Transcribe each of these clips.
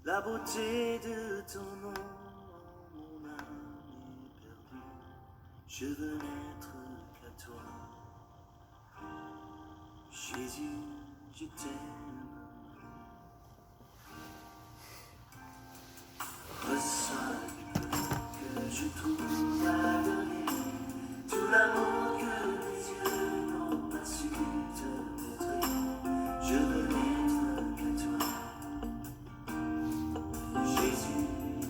La beauté de ton nom, mon âme est perdue. Je veux n'être qu'à toi. Jésus, je t'aime. Reçois le peu que je trouve à donner, tout l'amour que mes yeux n'ont pas su te montrer. Je veux n'être qu'à toi. Jésus,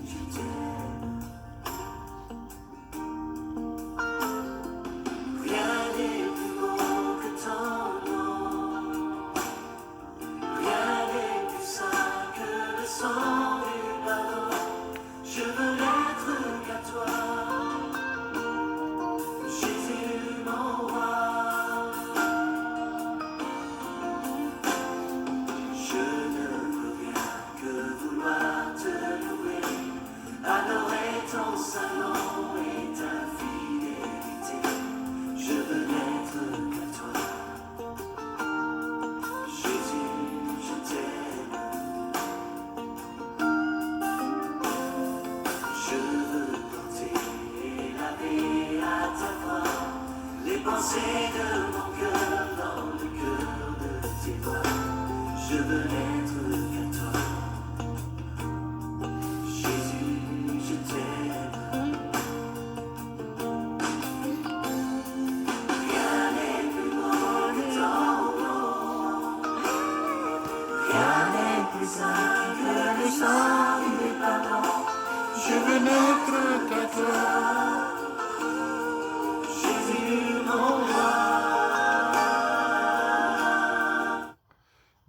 je t'aime. Rien n'est plus beau que ton nom. Rien n'est plus saint que le sang du pardon. Je veux n'être qu'à toi. Jésus, mon roi. Je ne peux rien que vouloir te louer, adorer ton saint nom et ta fidélité. Je veux n'être qu'à toi. Jésus, je t'aime. Je veux porter la vie à ta croix, les pensées de mon cœur dans le cœur de tes doigts. Je veux n'être qu'à toi. Jésus, je t'aime. Rien n'est plus beau que ton nom. Rien n'est plus saint que le sang du pardon. Je veux n'être qu'à toi. Jésus, mon roi.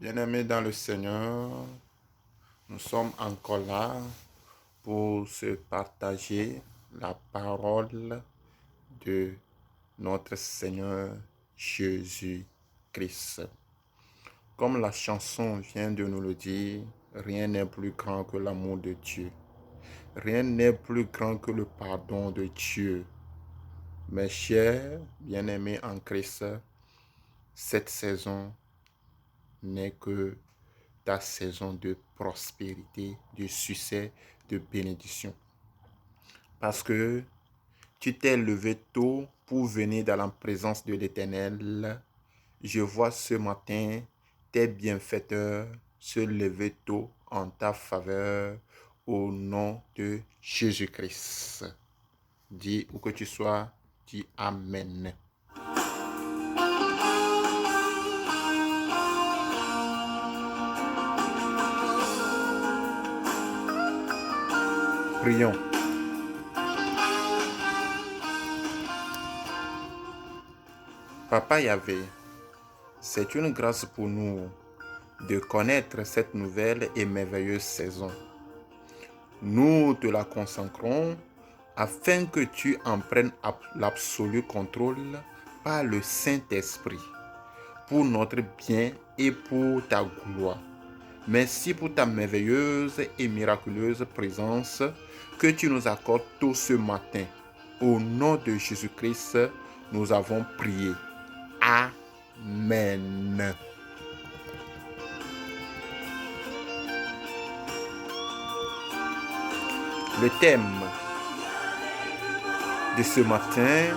Bien-aimés dans le Seigneur, nous sommes encore là pour se partager la parole de notre Seigneur Jésus-Christ. Comme la chanson vient de nous le dire, rien n'est plus grand que l'amour de Dieu. Rien n'est plus grand que le pardon de Dieu. Mes chers bien-aimés en Christ, cette saison n'est que ta saison de prospérité, de succès, de bénédiction. Parce que tu t'es levé tôt pour venir dans la présence de l'Éternel. Je vois ce matin tes bienfaiteurs se lever tôt en ta faveur au nom de Jésus-Christ. Dis où que tu sois, dis Amen. Prions. Papa Yahvé, c'est une grâce pour nous de connaître cette nouvelle et merveilleuse saison. Nous te la consacrons afin que tu en prennes l'absolu contrôle par le Saint-Esprit, pour notre bien et pour ta gloire. Merci pour ta merveilleuse et miraculeuse présence que tu nous accordes tôt ce matin. Au nom de Jésus-Christ, nous avons prié. Amen. Le thème de ce matin,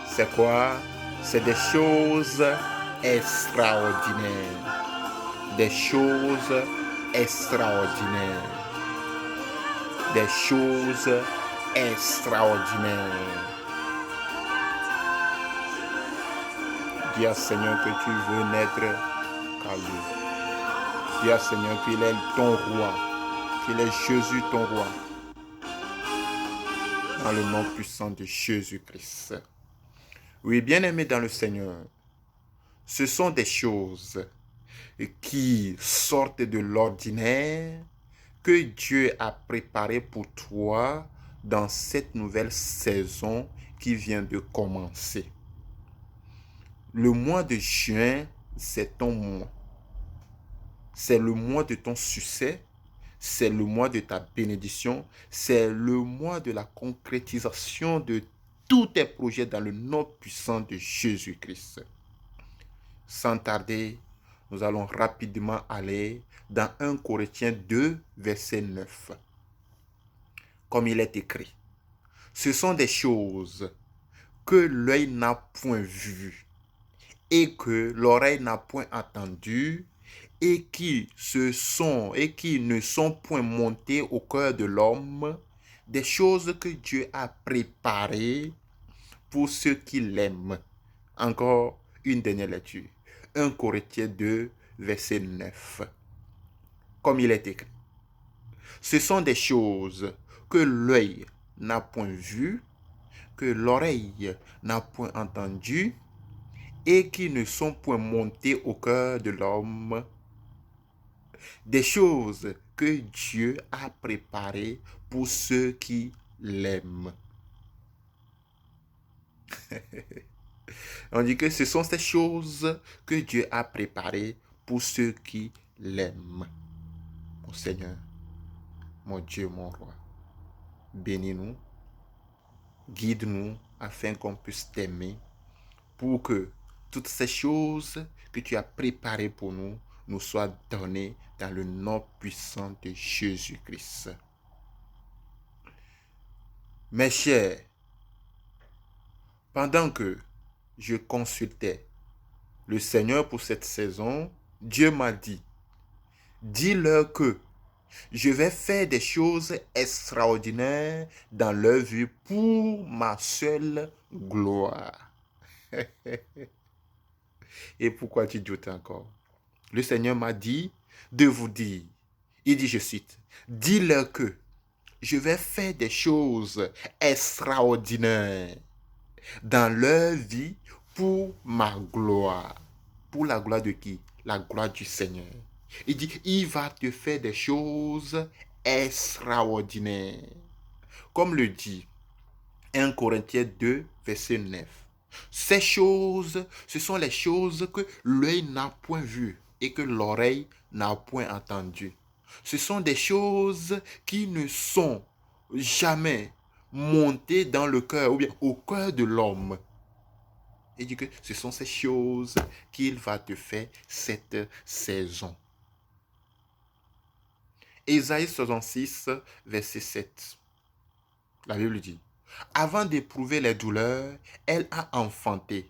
c'est quoi? C'est des choses extraordinaires. Des choses extraordinaires. Des choses extraordinaires. Dis à Seigneur que tu veux naître qu'à lui. Dis à Seigneur qu'il est ton roi. Qu'il est Jésus ton roi. Dans le nom puissant de Jésus-Christ. Oui, bien-aimés dans le Seigneur, ce sont des choses qui sortent de l'ordinaire que Dieu a préparé pour toi dans cette nouvelle saison qui vient de commencer. Le mois de juin, c'est ton mois. C'est le mois de ton succès. C'est le mois de ta bénédiction. C'est le mois de la concrétisation de tous tes projets dans le nom puissant de Jésus-Christ. Sans tarder, Nous allons rapidement aller dans 1 Corinthiens 2, verset 9. Comme il est écrit, ce sont des choses que l'œil n'a point vues et que l'oreille n'a point entendues et qui ne sont point montées au cœur de l'homme, des choses que Dieu a préparées pour ceux qui l'aiment. Encore une dernière lecture. 1 Corinthiens 2, verset 9. Comme il est écrit, ce sont des choses que l'œil n'a point vues, que l'oreille n'a point entendues et qui ne sont point montées au cœur de l'homme, des choses que Dieu a préparées pour ceux qui l'aiment. On dit que ce sont ces choses que Dieu a préparées pour ceux qui l'aiment. Mon Seigneur, mon Dieu, mon roi, bénis-nous, guide-nous afin qu'on puisse t'aimer, pour que toutes ces choses que tu as préparées pour nous nous soient données dans le nom puissant de Jésus-Christ. Mes chers, pendant que je consultais le Seigneur pour cette saison, Dieu m'a dit, dis-leur que je vais faire des choses extraordinaires dans leur vie pour ma seule gloire. Et pourquoi tu doutes encore? Le Seigneur m'a dit de vous dire, il dit, je cite, dis-leur que je vais faire des choses extraordinaires dans leur vie pour ma gloire. Pour la gloire de qui? La gloire du Seigneur. Il dit, il va te faire des choses extraordinaires. Comme le dit 1 Corinthiens 2, verset 9. Ces choses, ce sont les choses que l'œil n'a point vues et que l'oreille n'a point entendues. Ce sont des choses qui ne sont jamais montées dans le cœur ou bien au cœur de l'homme. Il dit que ce sont ces choses qu'il va te faire cette saison. Ésaïe 66, verset 7. La Bible dit, avant d'éprouver les douleurs, elle a enfanté.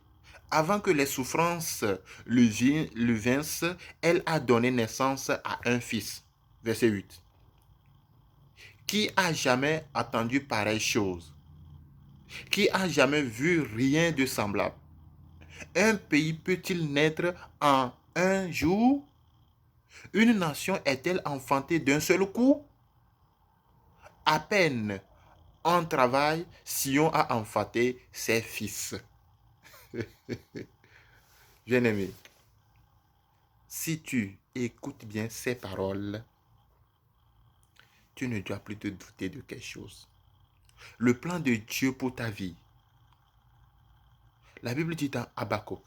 Avant que les souffrances le vinssent, elle a donné naissance à un fils. Verset 8. Qui a jamais entendu pareille chose? Qui a jamais vu rien de semblable? Un pays peut-il naître en un jour? Une nation est-elle enfantée d'un seul coup? À peine en travail, Sion a enfanté ses fils. Bien-aimé, si tu écoutes bien ces paroles, tu ne dois plus te douter de quelque chose. Le plan de Dieu pour ta vie. La Bible dit dans Habakkuk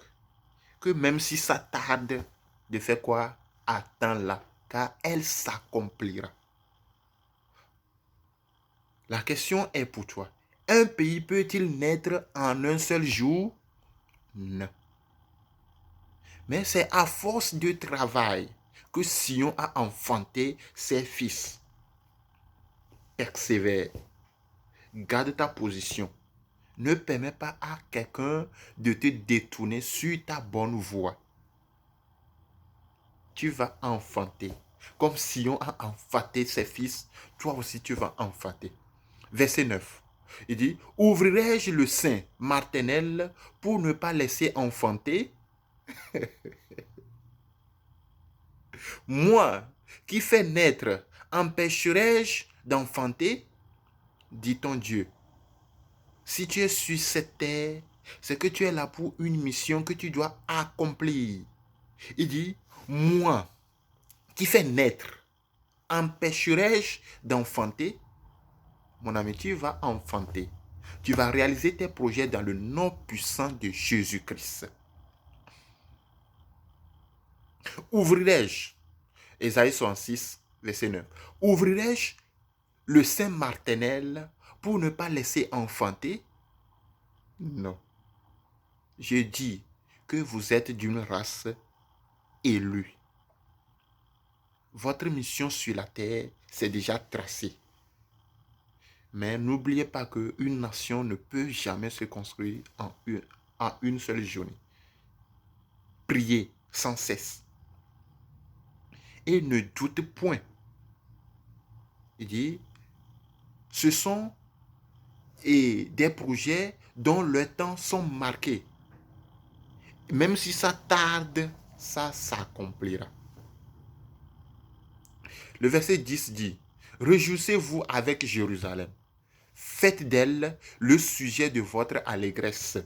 que même si ça tarde de faire quoi? Attends-la, car elle s'accomplira. La question est pour toi. Un pays peut-il naître en un seul jour? Non. Mais c'est à force de travail que Sion a enfanté ses fils. Persévère. Garde ta position. Ne permets pas à quelqu'un de te détourner sur ta bonne voie. Tu vas enfanter. Comme Sion a enfanté ses fils, toi aussi tu vas enfanter. Verset 9. Il dit, ouvrirai-je le sein maternel pour ne pas laisser enfanter? Moi, qui fais naître, empêcherai-je d'enfanter? Dit ton Dieu. Si tu es sur cette terre, c'est que tu es là pour une mission que tu dois accomplir. Il dit, moi, qui fais naître, empêcherai-je d'enfanter? Mon ami, tu vas enfanter. Tu vas réaliser tes projets dans le nom puissant de Jésus-Christ. Ouvrirai-je, Ésaïe 66, verset 9, ouvrirai-je le sein maternel pour ne pas laisser enfanter? Non. Je dis que vous êtes d'une race élus. Votre mission sur la terre, c'est déjà tracé. Mais n'oubliez pas qu'une nation ne peut jamais se construire en une seule journée. Priez sans cesse. Et ne doutez point. Il dit, ce sont des projets dont les temps sont marqués. Même si ça tarde, ça s'accomplira. Le verset 10 dit, réjouissez-vous avec Jérusalem. Faites d'elle le sujet de votre allégresse.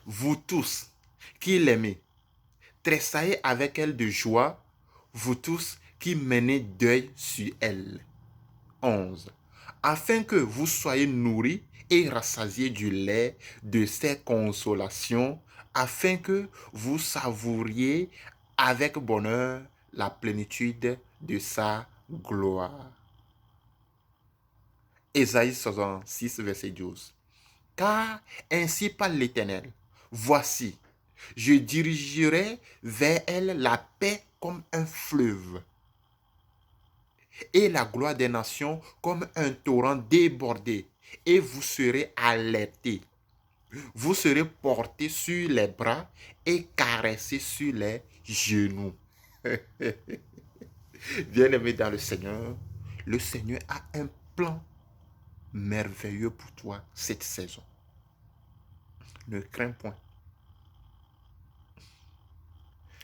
Vous tous qui l'aimez, tressaillez avec elle de joie, vous tous qui menez deuil sur elle. 11. Afin que vous soyez nourris et rassasiés du lait de ses consolations, afin que vous savouriez avec bonheur la plénitude de sa gloire. Ésaïe 66, verset 12. Car ainsi parle l'Éternel, voici, je dirigerai vers elle la paix comme un fleuve et la gloire des nations comme un torrent débordé, et vous serez alertés. Vous serez portés sur les bras et caressés sur les genoux. Bien-aimé dans le Seigneur a un plan merveilleux pour toi cette saison. Ne crains point.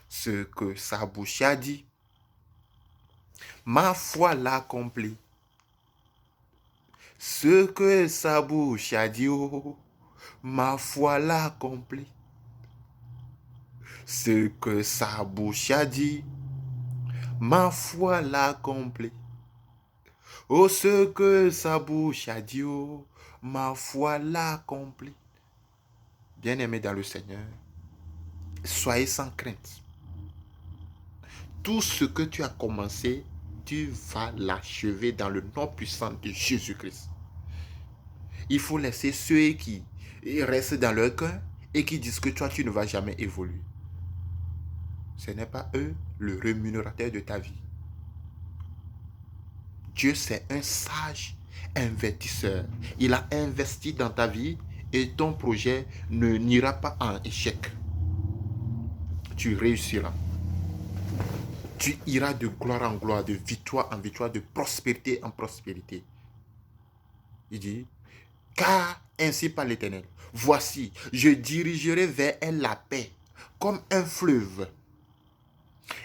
Ce que sa bouche a dit, ma foi l'accomplit. Ce que sa bouche a dit, oh, ma foi l'accomplit. Ce que sa bouche a dit, ma foi l'accomplit. Oh, ce que sa bouche a dit, oh, ma foi l'accomplit. Bien-aimé dans le Seigneur, soyez sans crainte. Tout ce que tu as commencé, tu vas l'achever dans le nom puissant de Jésus-Christ. Il faut laisser ceux qui restent dans leur cœur et qui disent que toi, tu ne vas jamais évoluer. Ce n'est pas eux le rémunérateur de ta vie. Dieu, c'est un sage investisseur. Il a investi dans ta vie et ton projet n'ira pas en échec. Tu réussiras. Tu iras de gloire en gloire, de victoire en victoire, de prospérité en prospérité. Il dit, car ainsi parle l'Éternel, voici, je dirigerai vers elle la paix comme un fleuve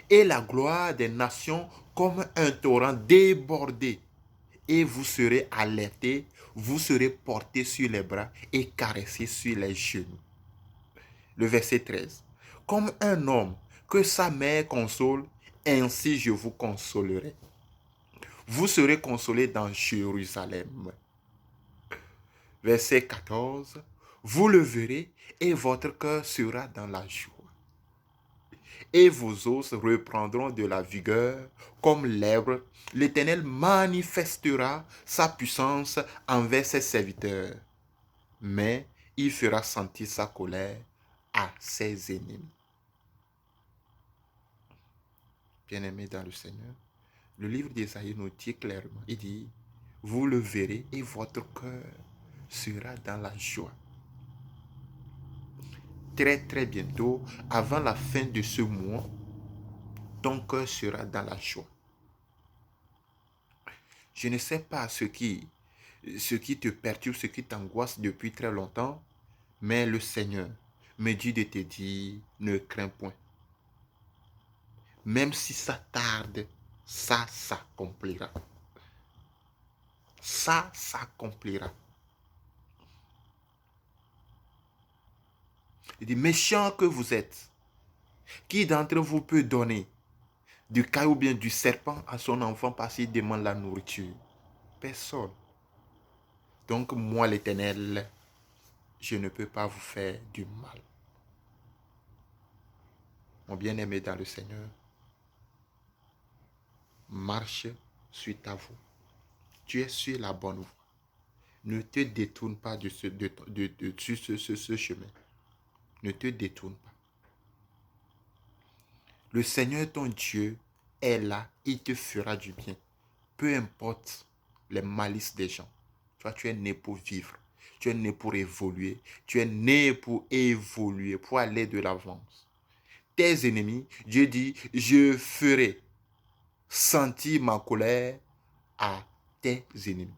et la gloire des nations comme un torrent débordé. Et vous serez alertés, vous serez portés sur les bras et caressés sur les genoux. Le verset 13. Comme un homme que sa mère console, ainsi je vous consolerai. Vous serez consolés dans Jérusalem. Verset 14. Vous le verrez et votre cœur sera dans la joie. Et vos os reprendront de la vigueur comme l'herbe. L'Éternel manifestera sa puissance envers ses serviteurs, mais il fera sentir sa colère à ses ennemis. Bien-aimés dans le Seigneur, le livre d'Ésaïe nous dit clairement, il dit, vous le verrez et votre cœur sera dans la joie. Très très bientôt, avant la fin de ce mois, ton cœur sera dans la joie. Je ne sais pas ce qui te perturbe, ce qui t'angoisse depuis très longtemps, mais le Seigneur me dit de te dire, ne crains point. Même si ça tarde, ça s'accomplira. Ça s'accomplira. Il dit, méchants que vous êtes, qui d'entre vous peut donner du caillou ou bien du serpent à son enfant parce qu'il demande la nourriture? Personne. Donc moi l'Éternel, je ne peux pas vous faire du mal. Mon bien-aimé dans le Seigneur, marche sur ta voie. Tu es sur la bonne voie. Ne te détourne pas de ce chemin. Ne te détourne pas. Le Seigneur ton Dieu est là, il te fera du bien. Peu importe les malices des gens. Toi, tu es né pour vivre. Tu es né pour évoluer. Tu es né pour évoluer, pour aller de l'avant. Tes ennemis, Dieu dit, je ferai sentir ma colère à tes ennemis.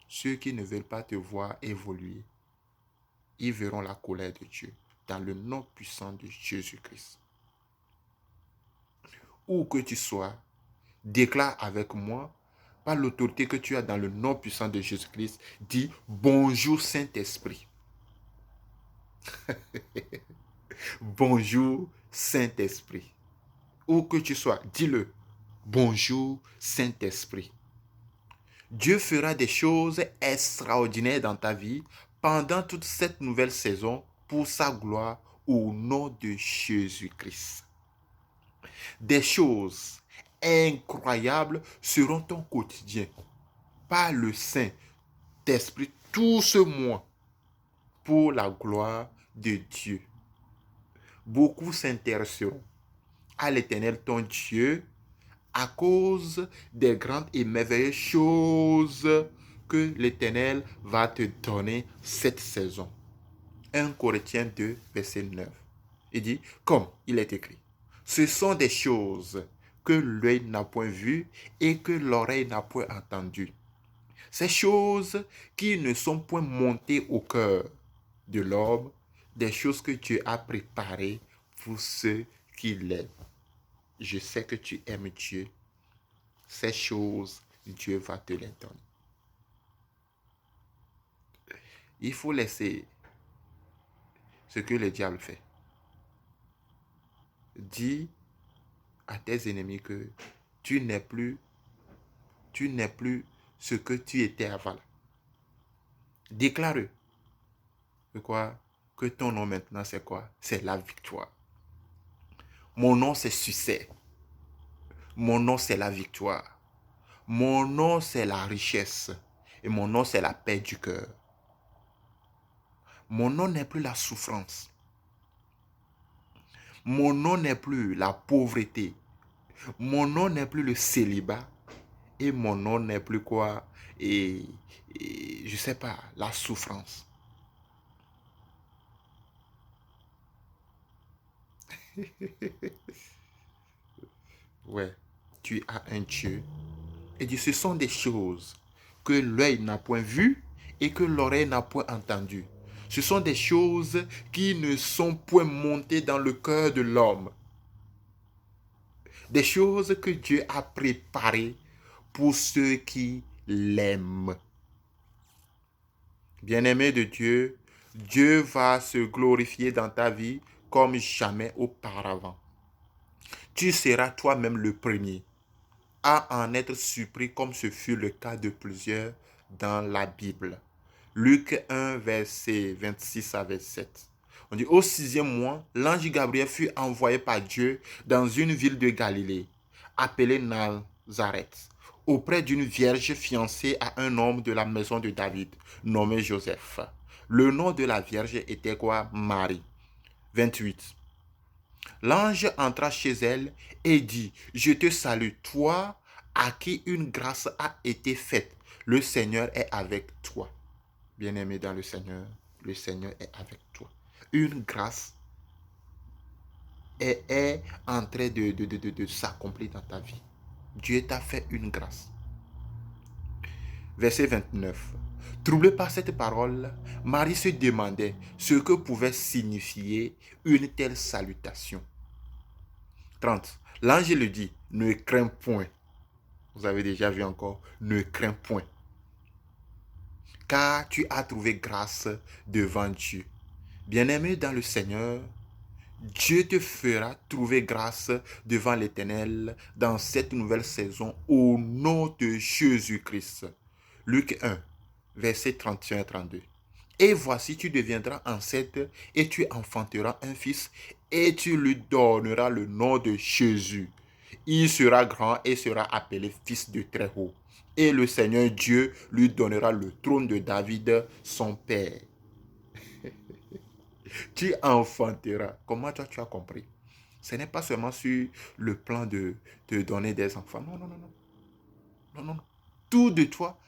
Ceux qui ne veulent pas te voir évoluer, ils verront la colère de Dieu dans le nom puissant de Jésus-Christ. Où que tu sois, déclare avec moi, par l'autorité que tu as dans le nom puissant de Jésus-Christ, dis bonjour Saint-Esprit. Bonjour Saint-Esprit. Où que tu sois, dis-le. Bonjour Saint-Esprit. Dieu fera des choses extraordinaires dans ta vie pendant toute cette nouvelle saison pour sa gloire au nom de Jésus-Christ. Des choses incroyables seront ton quotidien par le Saint-Esprit tout ce mois pour la gloire de Dieu. Beaucoup s'intéresseront à l'Éternel ton Dieu à cause des grandes et merveilleuses choses que l'Éternel va te donner cette saison. 1 Corinthiens 2, verset 9. Il dit, comme il est écrit, ce sont des choses que l'œil n'a point vues et que l'oreille n'a point entendues. Ces choses qui ne sont point montées au cœur de l'homme, des choses que Dieu a préparées pour ceux qui l'aiment. Je sais que tu aimes Dieu. Ces choses, Dieu va te les donner. Il faut laisser ce que le diable fait. Dis à tes ennemis que tu n'es plus ce que tu étais avant. Déclare-le. Que ton nom maintenant c'est quoi? C'est la victoire. Mon nom c'est succès. Mon nom c'est la victoire. Mon nom c'est la richesse. Et mon nom c'est la paix du cœur. Mon nom n'est plus la souffrance. Mon nom n'est plus la pauvreté. Mon nom n'est plus le célibat. Et mon nom n'est plus quoi? Je sais pas, la souffrance. Ouais, tu as un Dieu. Et dit, ce sont des choses que l'œil n'a point vues et que l'oreille n'a point entendues. Ce sont des choses qui ne sont point montées dans le cœur de l'homme. Des choses que Dieu a préparées pour ceux qui l'aiment. Bien-aimé de Dieu, Dieu va se glorifier dans ta vie comme jamais auparavant. Tu seras toi-même le premier à en être surpris comme ce fut le cas de plusieurs dans la Bible. Luc 1, verset 26 à 27. On dit, au 6e mois, l'ange Gabriel fut envoyé par Dieu dans une ville de Galilée, appelée Nazareth, auprès d'une vierge fiancée à un homme de la maison de David, nommé Joseph. Le nom de la vierge était quoi? Marie. 28. L'ange entra chez elle et dit, je te salue, toi à qui une grâce a été faite. Le Seigneur est avec toi. Bien-aimé dans le Seigneur est avec toi. Une grâce est en train de s'accomplir dans ta vie. Dieu t'a fait une grâce. Verset 29. Troublé par cette parole, Marie se demandait ce que pouvait signifier une telle salutation. 30. L'ange lui dit, ne crains point. Vous avez déjà vu encore, ne crains point. Car tu as trouvé grâce devant Dieu. Bien-aimé dans le Seigneur, Dieu te fera trouver grâce devant l'Éternel dans cette nouvelle saison au nom de Jésus-Christ. Luc 1, versets 31 et 32. Et voici, tu deviendras enceinte et tu enfanteras un fils et tu lui donneras le nom de Jésus. Il sera grand et sera appelé fils de Très-Haut. Et le Seigneur Dieu lui donnera le trône de David, son père. Tu enfanteras. Comment toi tu as compris? Ce n'est pas seulement sur le plan de te donner des enfants. Non, non, non, non. Non, non, non. Tout de toi,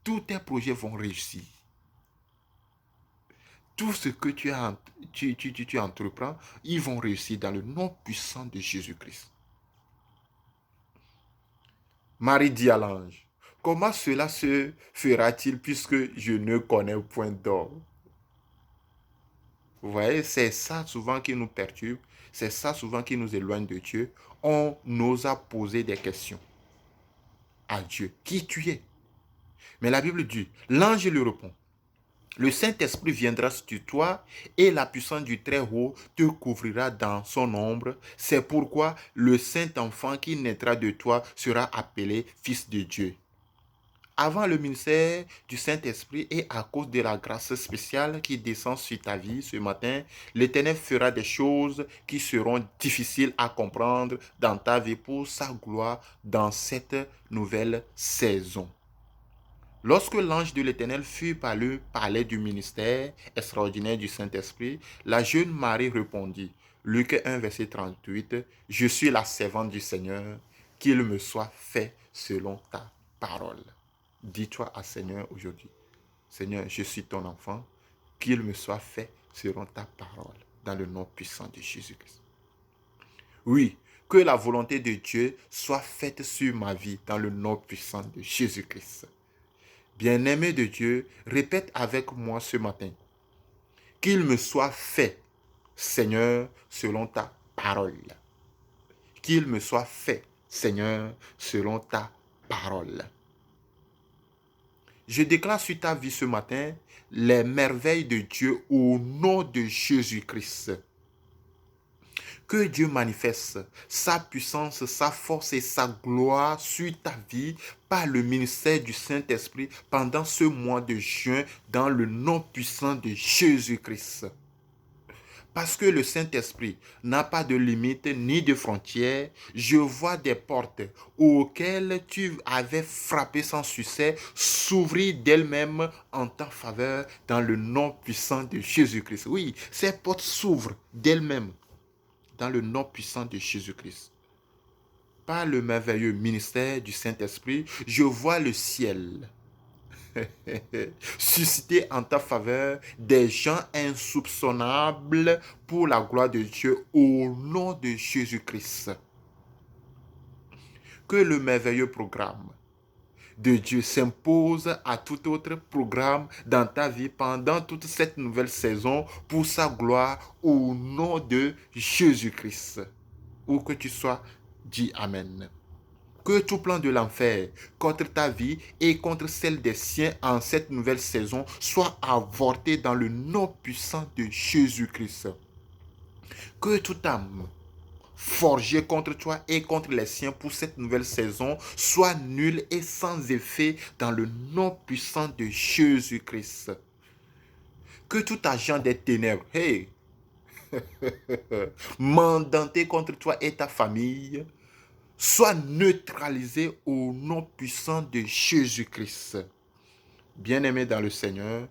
tous tes projets vont réussir. Tout ce que tu entreprends, ils vont réussir dans le nom puissant de Jésus-Christ. Marie dit à l'ange, comment cela se fera-t-il puisque je ne connais point d'homme? Vous voyez, c'est ça souvent qui nous perturbe, c'est ça souvent qui nous éloigne de Dieu. On n'ose poser des questions à Dieu. Qui tu es? Mais la Bible dit, l'ange lui répond, le Saint-Esprit viendra sur toi et la puissance du Très-Haut te couvrira dans son ombre. C'est pourquoi le Saint-Enfant qui naîtra de toi sera appelé Fils de Dieu. Avant le ministère du Saint-Esprit et à cause de la grâce spéciale qui descend sur ta vie ce matin, l'Éternel fera des choses qui seront difficiles à comprendre dans ta vie pour sa gloire dans cette nouvelle saison. Lorsque l'ange de l'Éternel fut par le palais du ministère extraordinaire du Saint-Esprit, la jeune Marie répondit, Luc 1, verset 38, « Je suis la servante du Seigneur, qu'il me soit fait selon ta parole. » Dis-toi à Seigneur aujourd'hui, Seigneur, je suis ton enfant, qu'il me soit fait selon ta parole, dans le nom puissant de Jésus-Christ. Oui, que la volonté de Dieu soit faite sur ma vie, dans le nom puissant de Jésus-Christ. Bien-aimé de Dieu, répète avec moi ce matin, qu'il me soit fait, Seigneur, selon ta parole. Qu'il me soit fait, Seigneur, selon ta parole. Je déclare sur ta vie ce matin les merveilles de Dieu au nom de Jésus-Christ. Que Dieu manifeste sa puissance, sa force et sa gloire sur ta vie par le ministère du Saint-Esprit pendant ce mois de juin dans le nom puissant de Jésus-Christ. Parce que le Saint-Esprit n'a pas de limite ni de frontières, je vois des portes auxquelles tu avais frappé sans succès s'ouvrir d'elles-mêmes en ta faveur dans le nom puissant de Jésus-Christ. Oui, ces portes s'ouvrent d'elles-mêmes dans le nom puissant de Jésus-Christ. Par le merveilleux ministère du Saint-Esprit, je vois le ciel susciter en ta faveur des gens insoupçonnables pour la gloire de Dieu au nom de Jésus-Christ. Que le merveilleux programme de Dieu s'impose à tout autre programme dans ta vie pendant toute cette nouvelle saison pour sa gloire au nom de Jésus-Christ. Où que tu sois, dis Amen. Que tout plan de l'enfer contre ta vie et contre celle des siens en cette nouvelle saison soit avorté dans le nom puissant de Jésus-Christ. Que toute âme forgée contre toi et contre les siens pour cette nouvelle saison soit nulle et sans effet dans le nom puissant de Jésus-Christ. Que tout agent des ténèbres, mandanté contre toi et ta famille, soit neutralisé au nom puissant de Jésus-Christ. Bien-aimé dans le Seigneur,